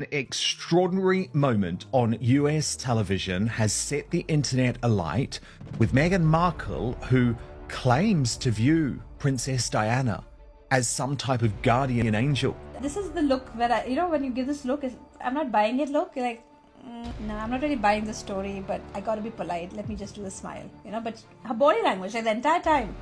An extraordinary moment on US television has set the internet alight with Meghan Markle, who claims to view Princess Diana as some type of guardian angel. This is the look where when you give this look, I'm not buying it look, like, no, I'm not really buying the story, but I gotta be polite. Let me just do a smile, but her body language, like the entire time,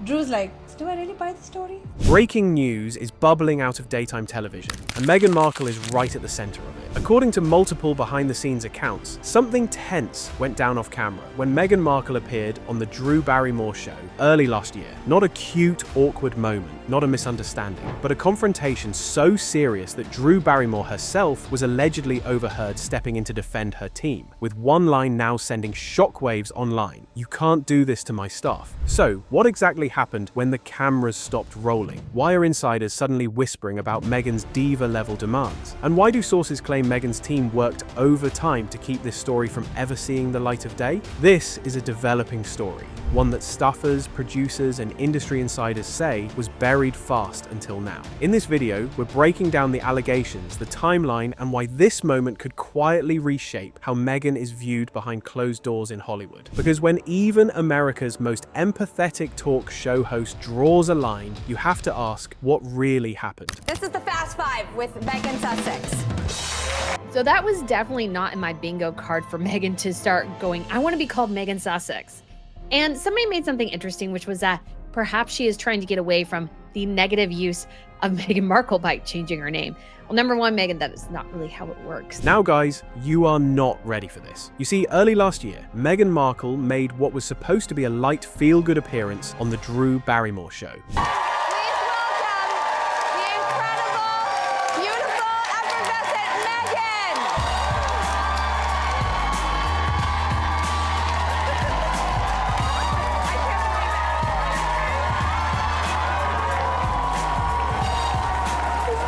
Drew's like, do I really buy the story? Breaking news is bubbling out of daytime television, and Meghan Markle is right at the center of it. According to multiple behind-the-scenes accounts, something tense went down off camera when Meghan Markle appeared on the Drew Barrymore Show early last year. Not a cute, awkward moment, not a misunderstanding, but a confrontation so serious that Drew Barrymore herself was allegedly overheard stepping in to defend her team, with one line now sending shockwaves online. "You can't do this to my staff." So, what exactly happened when the cameras stopped rolling? Why are insiders suddenly whispering about Meghan's diva-level demands? And why do sources claim Meghan's team worked overtime to keep this story from ever seeing the light of day? This is a developing story, one that staffers, producers, and industry insiders say was buried fast until now. In this video, we're breaking down the allegations, the timeline, and why this moment could quietly reshape how Meghan is viewed behind closed doors in Hollywood. Because when even America's most empathetic talk show host draws a line, you have to ask what really happened. This is the Fast Five with Meghan Sussex. So that was definitely not in my bingo card for Meghan to start going, I want to be called Meghan Sussex. And somebody made something interesting, which was that perhaps she is trying to get away from the negative use of Meghan Markle by changing her name. Well, number one, Meghan, that is not really how it works. Now, guys, you are not ready for this. You see, early last year, Meghan Markle made what was supposed to be a light, feel-good appearance on the Drew Barrymore Show.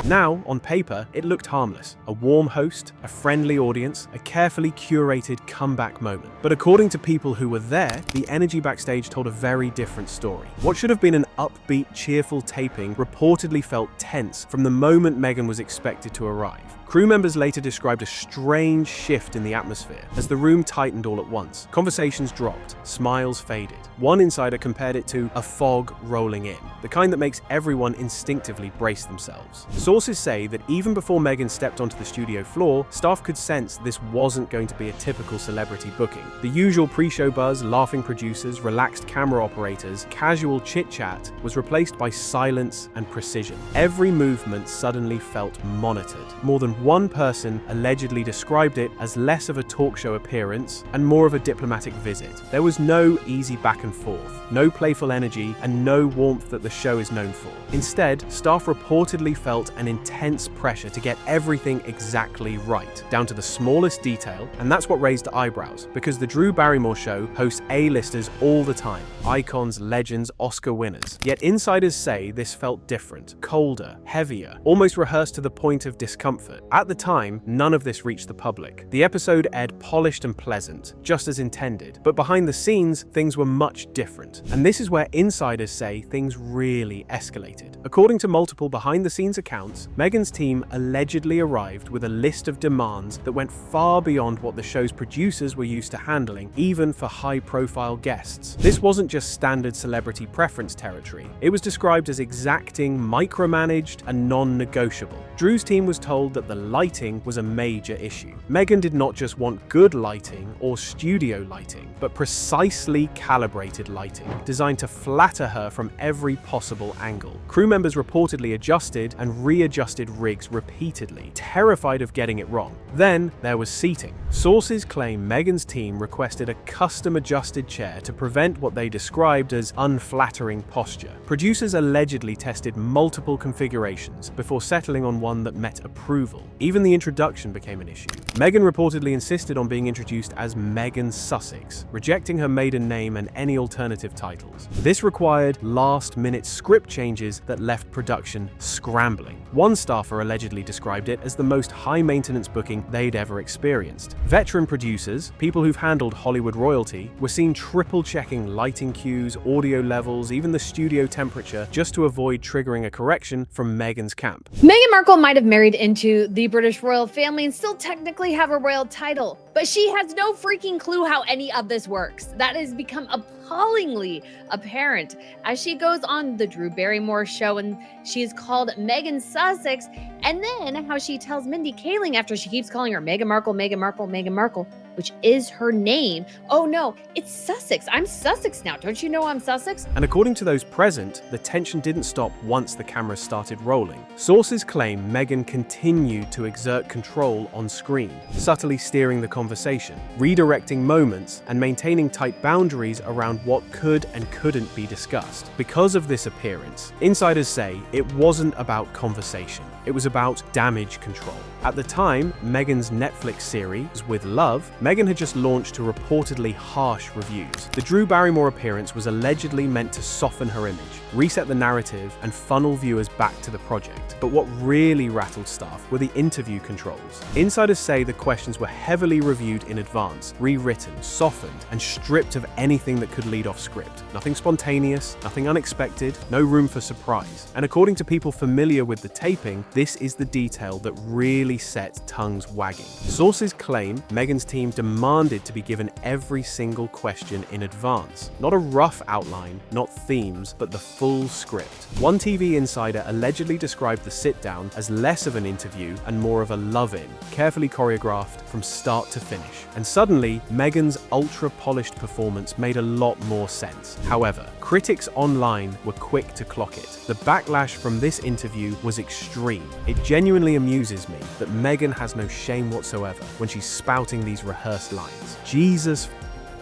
Now, on paper, it looked harmless. A warm host, a friendly audience, a carefully curated comeback moment. But according to people who were there, the energy backstage told a very different story. What should have been an upbeat, cheerful taping reportedly felt tense from the moment Meghan was expected to arrive. Crew members later described a strange shift in the atmosphere as the room tightened all at once. Conversations dropped, smiles faded. One insider compared it to a fog rolling in, the kind that makes everyone instinctively brace themselves. Sources say that even before Meghan stepped onto the studio floor, staff could sense this wasn't going to be a typical celebrity booking. The usual pre-show buzz, laughing producers, relaxed camera operators, casual chit-chat was replaced by silence and precision. Every movement suddenly felt monitored. More than one person allegedly described it as less of a talk show appearance and more of a diplomatic visit. There was no easy back and forth, no playful energy, and no warmth that the show is known for. Instead, staff reportedly felt an intense pressure to get everything exactly right, down to the smallest detail, and that's what raised eyebrows, because the Drew Barrymore Show hosts A-listers all the time, icons, legends, Oscar winners. Yet insiders say this felt different, colder, heavier, almost rehearsed to the point of discomfort. At the time, none of this reached the public. The episode aired polished and pleasant, just as intended, but behind the scenes, things were much different. And this is where insiders say things really escalated. According to multiple behind-the-scenes accounts, Meghan's team allegedly arrived with a list of demands that went far beyond what the show's producers were used to handling, even for high-profile guests. This wasn't just standard celebrity preference territory. It was described as exacting, micromanaged, and non-negotiable. Drew's team was told that the lighting was a major issue. Meghan did not just want good lighting or studio lighting, but precisely calibrated lighting, designed to flatter her from every possible angle. Crew members reportedly adjusted and readjusted rigs repeatedly, terrified of getting it wrong. Then there was seating. Sources claim Meghan's team requested a custom-adjusted chair to prevent what they described as unflattering posture. Producers allegedly tested multiple configurations before settling on one that met approval. Even the introduction became an issue. Meghan reportedly insisted on being introduced as Meghan Sussex, rejecting her maiden name and any alternative titles. This required last-minute script changes that left production scrambling. One staffer allegedly described it as the most high-maintenance booking they'd ever experienced. Veteran producers, people who've handled Hollywood royalty, were seen triple-checking lighting cues, audio levels, even the studio temperature, just to avoid triggering a correction from Meghan's camp. Meghan Markle might have married into the the British royal family and still technically have a royal title. But she has no freaking clue how any of this works. That has become appallingly apparent as she goes on the Drew Barrymore Show and she is called Meghan Sussex. And then how she tells Mindy Kaling after she keeps calling her Meghan Markle, Meghan Markle, Meghan Markle, which is her name. Oh no, it's Sussex. I'm Sussex now. Don't you know I'm Sussex? And according to those present, the tension didn't stop once the cameras started rolling. Sources claim Meghan continued to exert control on screen, subtly steering the conversation, redirecting moments, and maintaining tight boundaries around what could and couldn't be discussed. Because of this appearance, insiders say it wasn't about conversation. It was about damage control. At the time, Meghan's Netflix series, With Love, Meghan had just launched to reportedly harsh reviews. The Drew Barrymore appearance was allegedly meant to soften her image, reset the narrative, and funnel viewers back to the project. But what really rattled staff were the interview controls. Insiders say the questions were heavily reviewed in advance, rewritten, softened, and stripped of anything that could lead off script. Nothing spontaneous, nothing unexpected, no room for surprise. And according to people familiar with the taping, this is the detail that really set tongues wagging. Sources claim Meghan's team demanded to be given every single question in advance. Not a rough outline, not themes, but the full script. One TV insider allegedly described the sit-down as less of an interview and more of a love-in, carefully choreographed from start to finish. And suddenly, Meghan's ultra-polished performance made a lot more sense. However, critics online were quick to clock it. The backlash from this interview was extreme. It genuinely amuses me that Meghan has no shame whatsoever when she's spouting these rehearsed lines. Jesus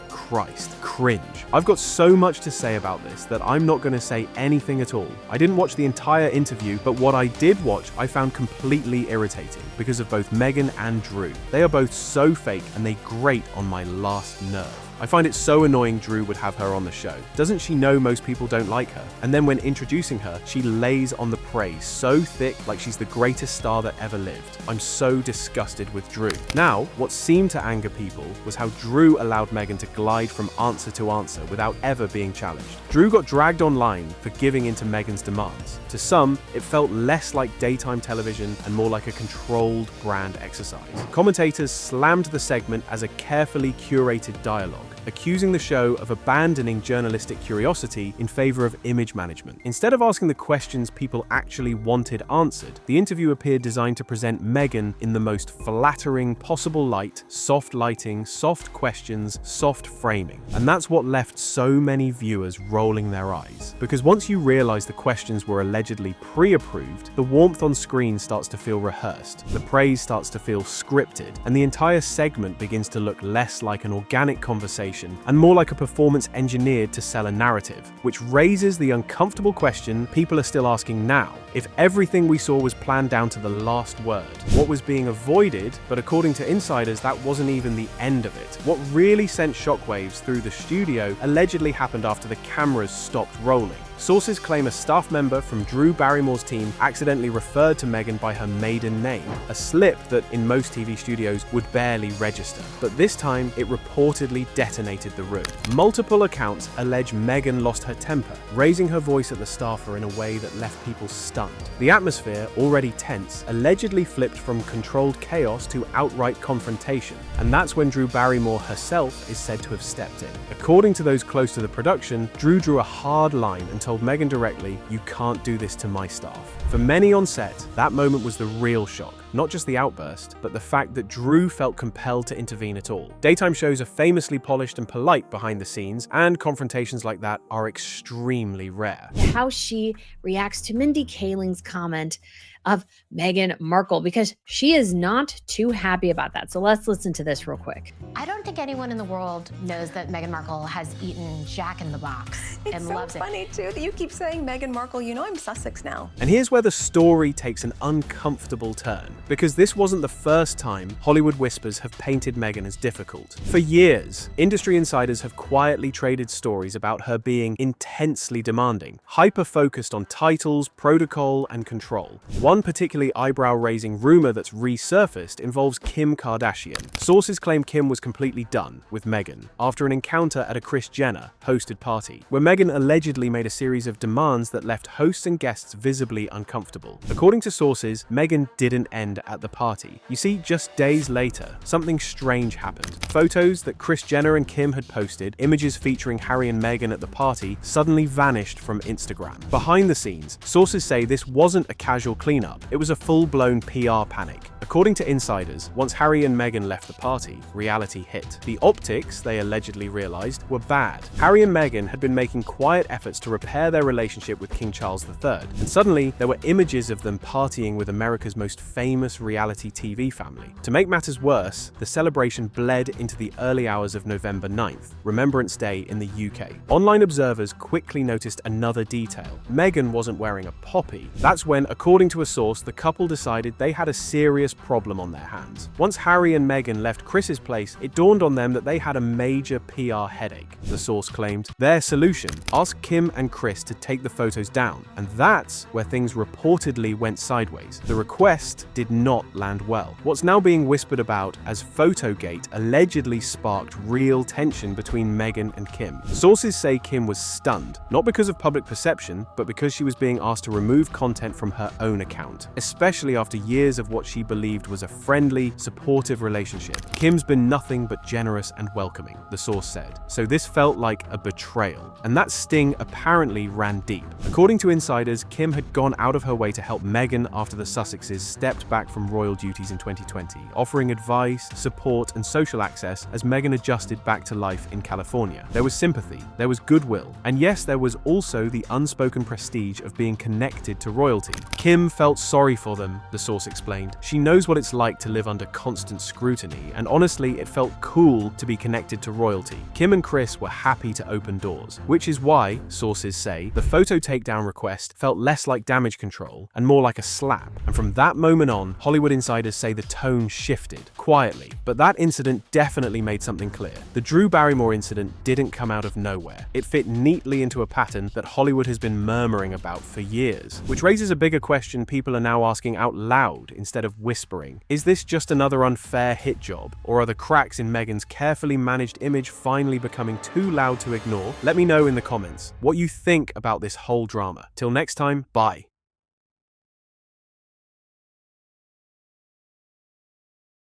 Christ, cringe. I've got so much to say about this that I'm not going to say anything at all. I didn't watch the entire interview, but what I did watch I found completely irritating because of both Meghan and Drew. They are both so fake and they grate on my last nerve. I find it so annoying Drew would have her on the show. Doesn't she know most people don't like her? And then when introducing her, she lays on the praise so thick like she's the greatest star that ever lived. I'm so disgusted with Drew. Now, what seemed to anger people was how Drew allowed Meghan to glide from answer to answer without ever being challenged. Drew got dragged online for giving into Meghan's demands. To some, it felt less like daytime television and more like a controlled brand exercise. Commentators slammed the segment as a carefully curated dialogue, accusing the show of abandoning journalistic curiosity in favor of image management. Instead of asking the questions people actually wanted answered, the interview appeared designed to present Meghan in the most flattering possible light, soft lighting, soft questions, soft framing. And that's what left so many viewers rolling their eyes. Because once you realize the questions were allegedly pre-approved, the warmth on screen starts to feel rehearsed, the praise starts to feel scripted, and the entire segment begins to look less like an organic conversation and more like a performance engineered to sell a narrative, which raises the uncomfortable question people are still asking now. If everything we saw was planned down to the last word, what was being avoided, but according to insiders, that wasn't even the end of it. What really sent shockwaves through the studio allegedly happened after the cameras stopped rolling. Sources claim a staff member from Drew Barrymore's team accidentally referred to Meghan by her maiden name, a slip that in most TV studios would barely register. But this time, it reportedly detonated the room. Multiple accounts allege Meghan lost her temper, raising her voice at the staffer in a way that left people stunned. The atmosphere, already tense, allegedly flipped from controlled chaos to outright confrontation, and that's when Drew Barrymore herself is said to have stepped in. According to those close to the production, Drew drew a hard line and told Meghan directly, "You can't do this to my staff." For many on set, that moment was the real shock. Not just the outburst, but the fact that Drew felt compelled to intervene at all. Daytime shows are famously polished and polite behind the scenes, and confrontations like that are extremely rare. How she reacts to Mindy Kaling's comment of Meghan Markle, because she is not too happy about that. So let's listen to this real quick. I don't think anyone in the world knows that Meghan Markle has eaten Jack in the Box and loves it. It's so funny too that you keep saying Meghan Markle. You know I'm Sussex now. And here's where the story takes an uncomfortable turn, because this wasn't the first time Hollywood whispers have painted Meghan as difficult. For years, industry insiders have quietly traded stories about her being intensely demanding, hyper-focused on titles, protocol, and control. One particularly eyebrow-raising rumor that's resurfaced involves Kim Kardashian. Sources claim Kim was completely done with Meghan after an encounter at a Kris Jenner hosted party, where Meghan allegedly made a series of demands that left hosts and guests visibly uncomfortable. According to sources, Meghan didn't end friend at the party. You see, just days later, something strange happened. Photos that Kris Jenner and Kim had posted, images featuring Harry and Meghan at the party, suddenly vanished from Instagram. Behind the scenes, sources say this wasn't a casual cleanup, it was a full-blown PR panic. According to insiders, once Harry and Meghan left the party, reality hit. The optics, they allegedly realized, were bad. Harry and Meghan had been making quiet efforts to repair their relationship with King Charles III, and suddenly there were images of them partying with America's most famous reality TV family. To make matters worse, the celebration bled into the early hours of November 9th, Remembrance Day in the UK. Online observers quickly noticed another detail. Meghan wasn't wearing a poppy. That's when, according to a source, the couple decided they had a serious problem on their hands. Once Harry and Meghan left Chris's place, it dawned on them that they had a major PR headache. The source claimed their solution: ask Kim and Kris to take the photos down, and that's where things reportedly went sideways. The request did not land well. What's now being whispered about as Photogate allegedly sparked real tension between Meghan and Kim. Sources say Kim was stunned, not because of public perception, but because she was being asked to remove content from her own account, especially after years of what she believed was a friendly, supportive relationship. Kim's been nothing but generous and welcoming, the source said. So this felt like a betrayal, and that sting apparently ran deep. According to insiders, Kim had gone out of her way to help Meghan after the Sussexes stepped back from royal duties in 2020, offering advice, support, and social access as Meghan adjusted back to life in California. There was sympathy, there was goodwill, and yes, there was also the unspoken prestige of being connected to royalty. Kim felt sorry for them, the source explained. She knows what it's like to live under constant scrutiny, and honestly, it felt cool to be connected to royalty. Kim and Kris were happy to open doors, which is why, sources say, the photo takedown request felt less like damage control and more like a slap. And from that moment on, Hollywood insiders say the tone shifted, quietly. But that incident definitely made something clear. The Drew Barrymore incident didn't come out of nowhere. It fit neatly into a pattern that Hollywood has been murmuring about for years, which raises a bigger question people are now asking out loud instead of whispering. Is this just another unfair hit job, or are the cracks in Meghan's carefully managed image finally becoming too loud to ignore? Let me know in the comments what you think about this whole drama. Till next time, bye.